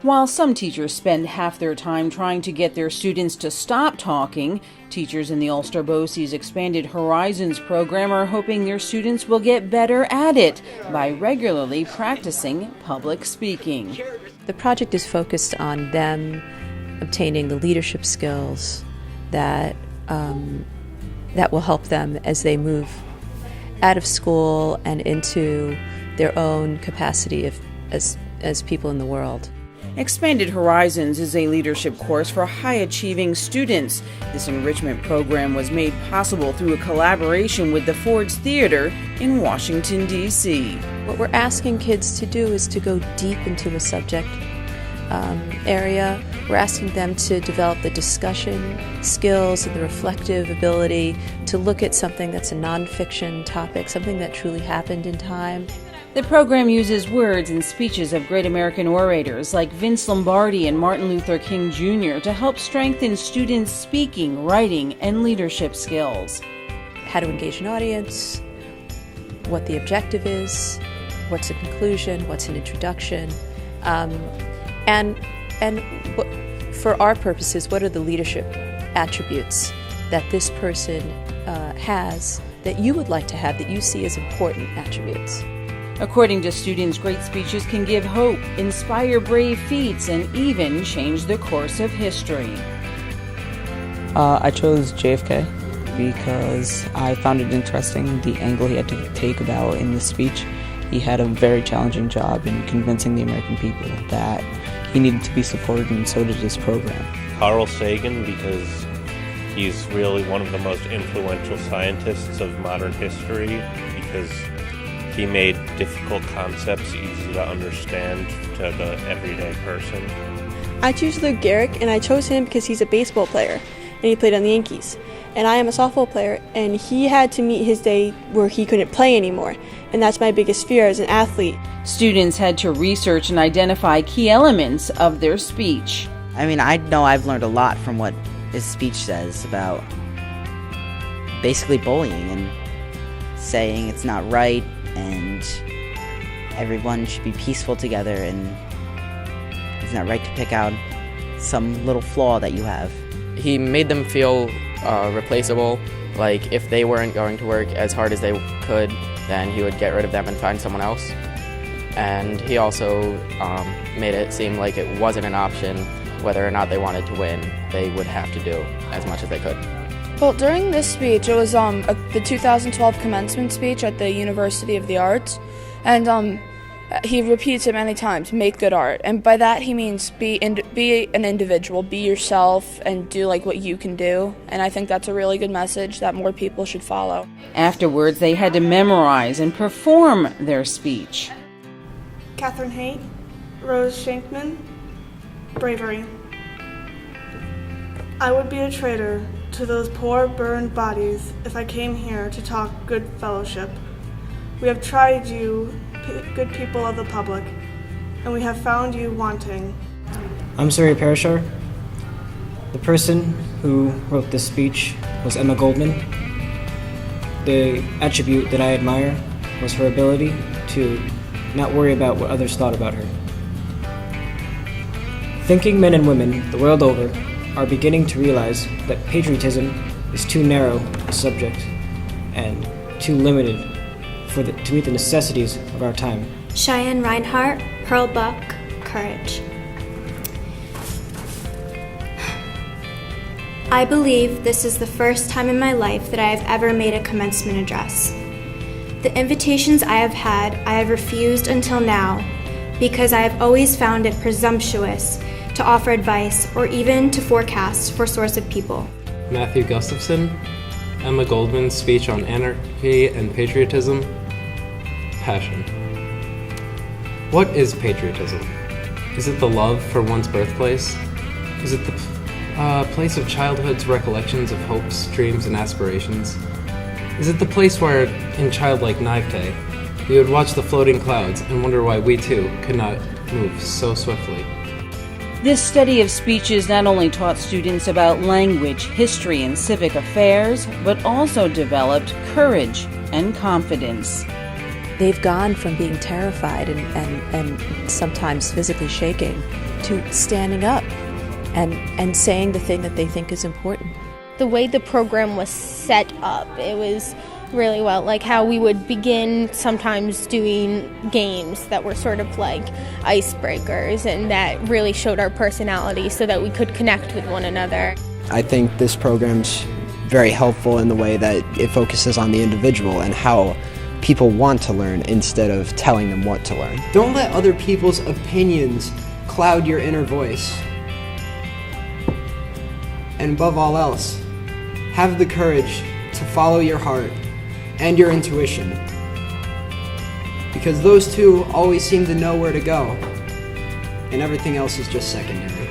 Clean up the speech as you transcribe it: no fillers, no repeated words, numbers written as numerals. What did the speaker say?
While some teachers spend half their time trying to get their students to stop talking, teachers in the Ulster BOCES Expanded Horizons program are hoping their students will get better at it by regularly practicing public speaking. The project is focused on them obtaining the leadership skills that will help them as they move out of school and into their own capacity as people in the world. Expanded Horizons is a leadership course for high-achieving students. This enrichment program was made possible through a collaboration with the Ford's Theater in Washington, D.C. What we're asking kids to do is to go deep into a subject area. We're asking them to develop the discussion skills and the reflective ability to look at something that's a nonfiction topic, something that truly happened in time. The program uses words and speeches of great American orators like Vince Lombardi and Martin Luther King Jr. to help strengthen students' speaking, writing, and leadership skills. How to engage an audience, what the objective is, what's a conclusion, what's an introduction, and for our purposes, what are the leadership attributes that this person has that you would like to have, that you see as important attributes. According to students, great speeches can give hope, inspire brave feats, and even change the course of history. I chose JFK because I found it interesting the angle he had to take about in this speech. He had a very challenging job in convincing the American people that he needed to be supported, and so did his program. Carl Sagan, because he's really one of the most influential scientists of modern history, because he made difficult concepts easy to understand to the everyday person. I choose Lou Gehrig, and I chose him because he's a baseball player, and he played on the Yankees. And I am a softball player, and he had to meet his day where he couldn't play anymore, and that's my biggest fear as an athlete. Students had to research and identify key elements of their speech. I know I've learned a lot from what his speech says about basically bullying and saying it's not right and everyone should be peaceful together, and it's not right to pick out some little flaw that you have. He made them feel replaceable, like if they weren't going to work as hard as they could, then he would get rid of them and find someone else. And he also made it seem like it wasn't an option whether or not they wanted to win. They would have to do as much as they could. Well, during this speech, it was the 2012 commencement speech at the University of the Arts, and he repeats it many times, make good art. And by that he means be an individual, be yourself, and do like what you can do. And I think that's a really good message that more people should follow. Afterwards, they had to memorize and perform their speech. Catherine Haight, Rose Shankman, bravery. I would be a traitor to those poor burned bodies if I came here to talk good fellowship. We have tried you, good people of the public, and we have found you wanting. I'm Surya Parashar. The person who wrote this speech was Emma Goldman. The attribute that I admire was her ability to not worry about what others thought about her. Thinking men and women the world over are beginning to realize that patriotism is too narrow a subject and too limited to meet the necessities of our time. Cheyenne Reinhardt, Pearl Buck, courage. I believe this is the first time in my life that I have ever made a commencement address. The invitations I have refused until now because I have always found it presumptuous to offer advice or even to forecast for source of people. Matthew Gustafson, Emma Goldman's speech on anarchy and patriotism. Passion. What is patriotism? Is it the love for one's birthplace? Is it the place of childhood's recollections of hopes, dreams, and aspirations? Is it the place where, in childlike naivete, we would watch the floating clouds and wonder why we too could not move so swiftly? This study of speeches not only taught students about language, history, and civic affairs, but also developed courage and confidence. they've gone from being terrified and sometimes physically shaking to standing up and saying the thing that they think is important. The way the program was set up, it was really well, like how we would begin sometimes doing games that were sort of like icebreakers and that really showed our personality so that we could connect with one another. I think this program's very helpful in the way that it focuses on the individual and how people want to learn instead of telling them what to learn. Don't let other people's opinions cloud your inner voice. And above all else, have the courage to follow your heart and your intuition, because those two always seem to know where to go, and everything else is just secondary.